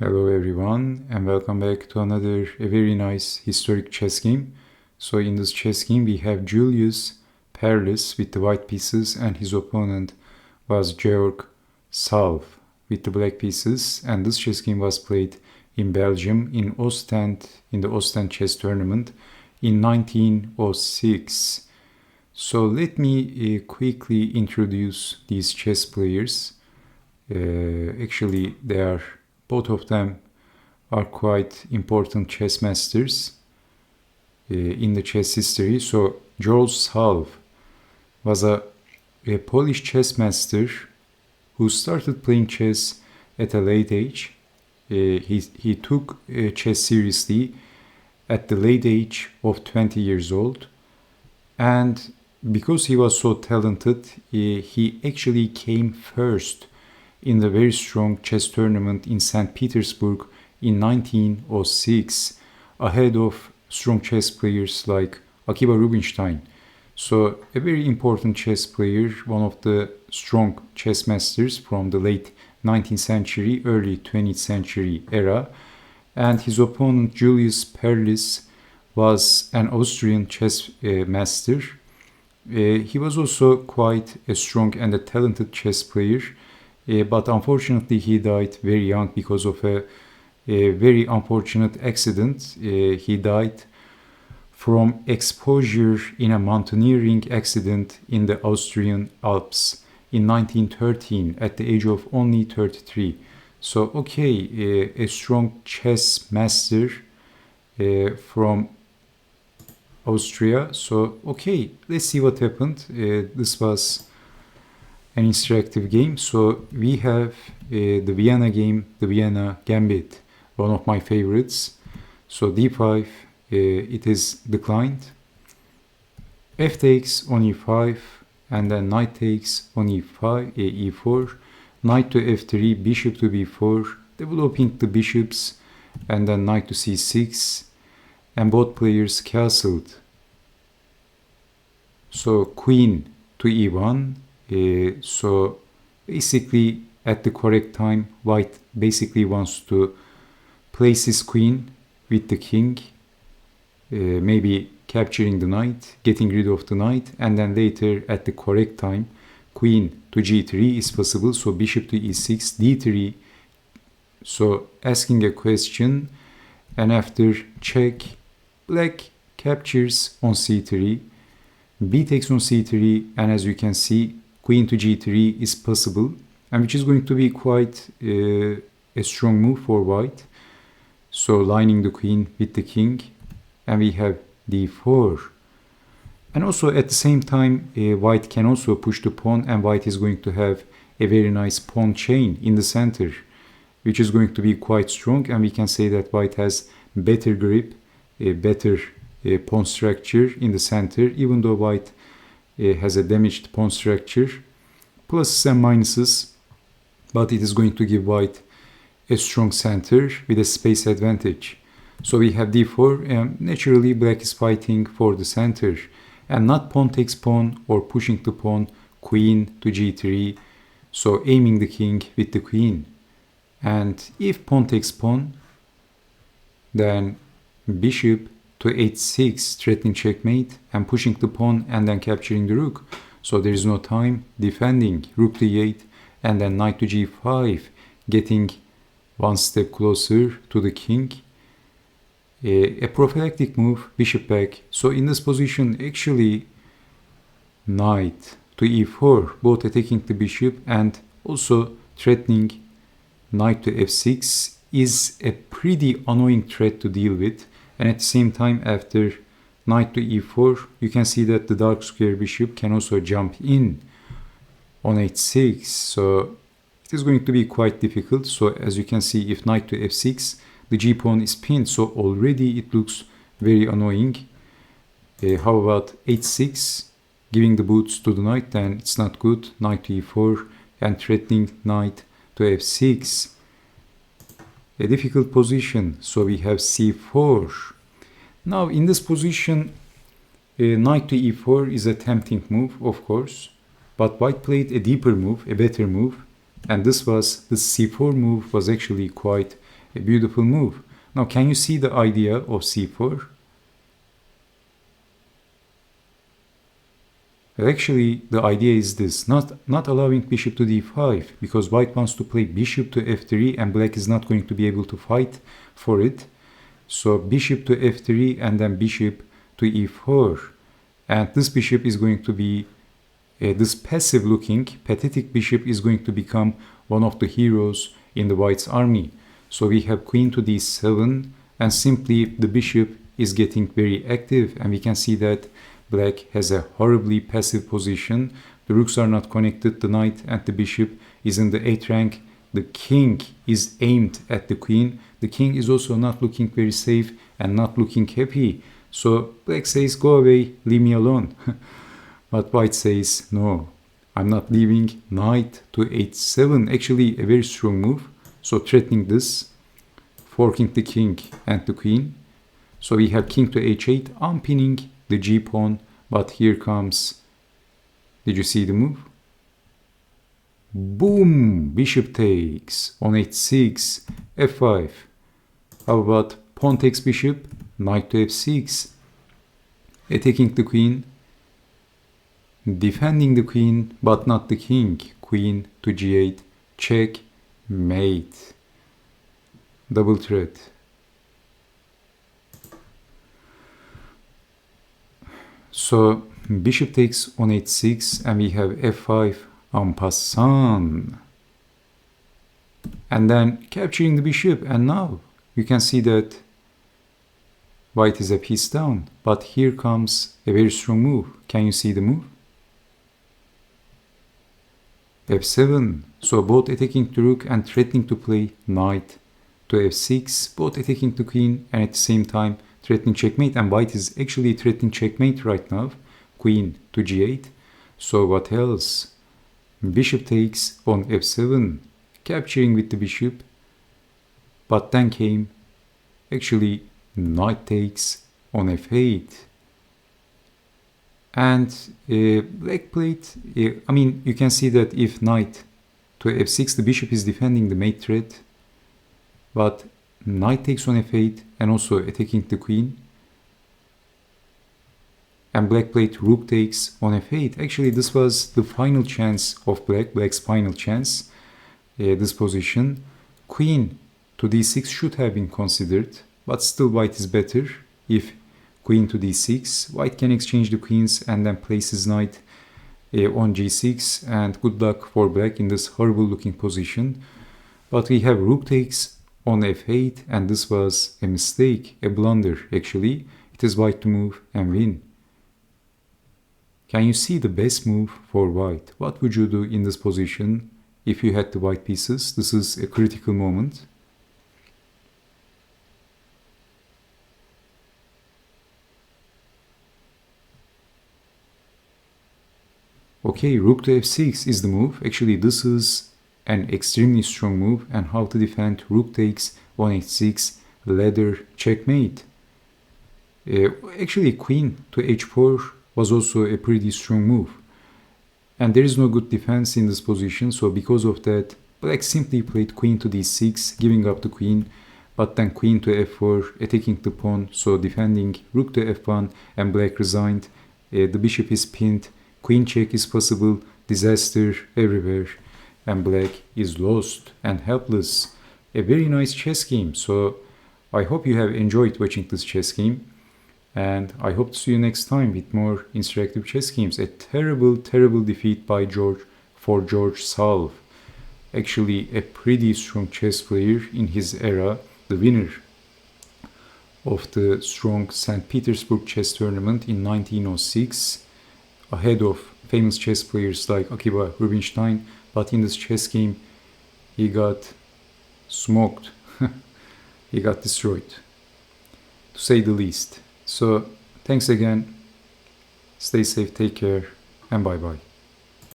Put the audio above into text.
Hello everyone and welcome back to another very nice historic chess game. So in this chess game we have Julius Perlis with the white pieces and his opponent was Georg Salwe with the black pieces, and this chess game was played in Belgium in Ostend in the Ostend chess tournament in 1906. So let me quickly introduce these chess players. Actually both of them are quite important chess masters in the chess history. So Georg Salwe was a Polish chess master who started playing chess at a late age. He took chess seriously at the late age of 20 years old, and because he was so talented, he actually came first in the very strong chess tournament in St. Petersburg in 1906, ahead of strong chess players like Akiba Rubinstein. So a very important chess player, one of the strong chess masters from the late 19th century, early 20th century era. And his opponent Julius Perlis was an Austrian chess master. He was also quite a strong and a talented chess player. But unfortunately he died very young because of a very unfortunate accident. He died from exposure in a mountaineering accident in the Austrian Alps in 1913 at the age of only 33. So a strong chess master from Austria. So let's see what happened. This was an interactive game. So we have the Vienna game, the Vienna Gambit, one of my favorites. So d5, it is declined. F takes on e5, and then knight takes on e5, e4, knight to f3, bishop to b4, developing the bishops, and then knight to c6, and both players castled. So queen to e1. So basically at the correct time, white basically wants to place his queen with the king, maybe capturing the knight, getting rid of the knight, and then later at the correct time, queen to g3 is possible. So bishop to e6, d3. So asking a question, and after check, black captures on c3, b takes on c3, and as you can see, queen to g3 is possible, and which is going to be quite a strong move for white. So lining the queen with the king, and we have d4. And also at the same time, white can also push the pawn, and white is going to have a very nice pawn chain in the center, which is going to be quite strong, and we can say that white has better grip, a better pawn structure in the center, even though white has a damaged pawn structure, pluses and minuses, but it is going to give white a strong center with a space advantage. So we have d4, and naturally black is fighting for the center, and not pawn takes pawn or pushing the pawn, queen to g3, so aiming the king with the queen. And if pawn takes pawn, then bishop to h6, threatening checkmate, and pushing the pawn and then capturing the rook. So there is no time defending, rook to e8, and then knight to g5, getting one step closer to the king. A prophylactic move, bishop back. So in this position, actually, knight to e4, both attacking the bishop and also threatening knight to f6 is a pretty annoying threat to deal with. And at the same time, after knight to e4, you can see that the dark square bishop can also jump in on h6. So it is going to be quite difficult. So as you can see, if knight to f6, the g-pawn is pinned. So already it looks very annoying. How about h6, giving the boots to the knight? Then it's not good. Knight to e4 and threatening knight to f6. A difficult position. So we have c4. Now in this position, knight to e4 is a tempting move, of course, but white played a deeper move, a better move, and this c4 move was actually quite A beautiful move. Now, can you see the idea of c4? Actually, the idea is this, not allowing bishop to d5, because white wants to play bishop to f3 and black is not going to be able to fight for it. So bishop to f3 and then bishop to e4. And this bishop is going to be, this passive looking, pathetic bishop is going to become one of the heroes in the white's army. So we have queen to d7 and simply the bishop is getting very active, and we can see that black has a horribly passive position. The rooks are not connected, the knight and the bishop is in the 8th rank. The king is aimed at the queen. The king is also not looking very safe and not looking happy. So black says, go away, leave me alone. But white says, no, I'm not leaving. Knight to h7, actually a very strong move. So threatening this, forking the king and the queen. So we have king to h8, unpinning the g-pawn, but here comes, did you see the move? Boom! Bishop takes on h6, f5. How about pawn takes bishop, knight to f6, attacking the queen, defending the queen, but not the king, queen to g8, check, mate, double threat. So bishop takes on h6 and we have f5 en passant. And then capturing the bishop, and now you can see that white is a piece down. But here comes a very strong move. Can you see the move? f7. So both attacking the rook and threatening to play knight to f6, both attacking the queen and at the same time threatening checkmate, and white is actually threatening checkmate right now, queen to g8. So what else? Bishop takes on f7, capturing with the bishop, but then came actually knight takes on f8. And black played, I mean, you can see that if knight to f6, the bishop is defending the mate threat, but knight takes on f8 and also attacking the queen. And black played rook takes on f8. Actually, this was the final chance of black's final chance, this position. Queen to d6 should have been considered, but still white is better. If queen to d6, white can exchange the queens and then place his knight on g6, and good luck for black in this horrible looking position. But we have rook takes on f8, and this was a mistake, a blunder actually. It is white to move and win. Can you see the best move for white? What would you do in this position if you had the white pieces? This is a critical moment. Okay, rook to f6 is the move. Actually, this is an extremely strong move, and how to defend rook takes on h6, ladder, checkmate. Actually, queen to h4 was also a pretty strong move, and there is no good defense in this position. So because of that, black simply played queen to d6, giving up the queen, but then queen to f4, attacking the pawn, so defending rook to f1, and black resigned. The bishop is pinned, queen check is possible, disaster everywhere, and black is lost and helpless. A very nice chess game. So I hope you have enjoyed watching this chess game, and I hope to see you next time with more interactive chess games. A terrible defeat by Georg Salwe. Actually a pretty strong chess player in his era, the winner of the strong St. Petersburg chess tournament in 1906, ahead of famous chess players like Akiba Rubinstein. But in this chess game, he got smoked. He got destroyed, to say the least. So, thanks again. Stay safe, take care, and bye-bye.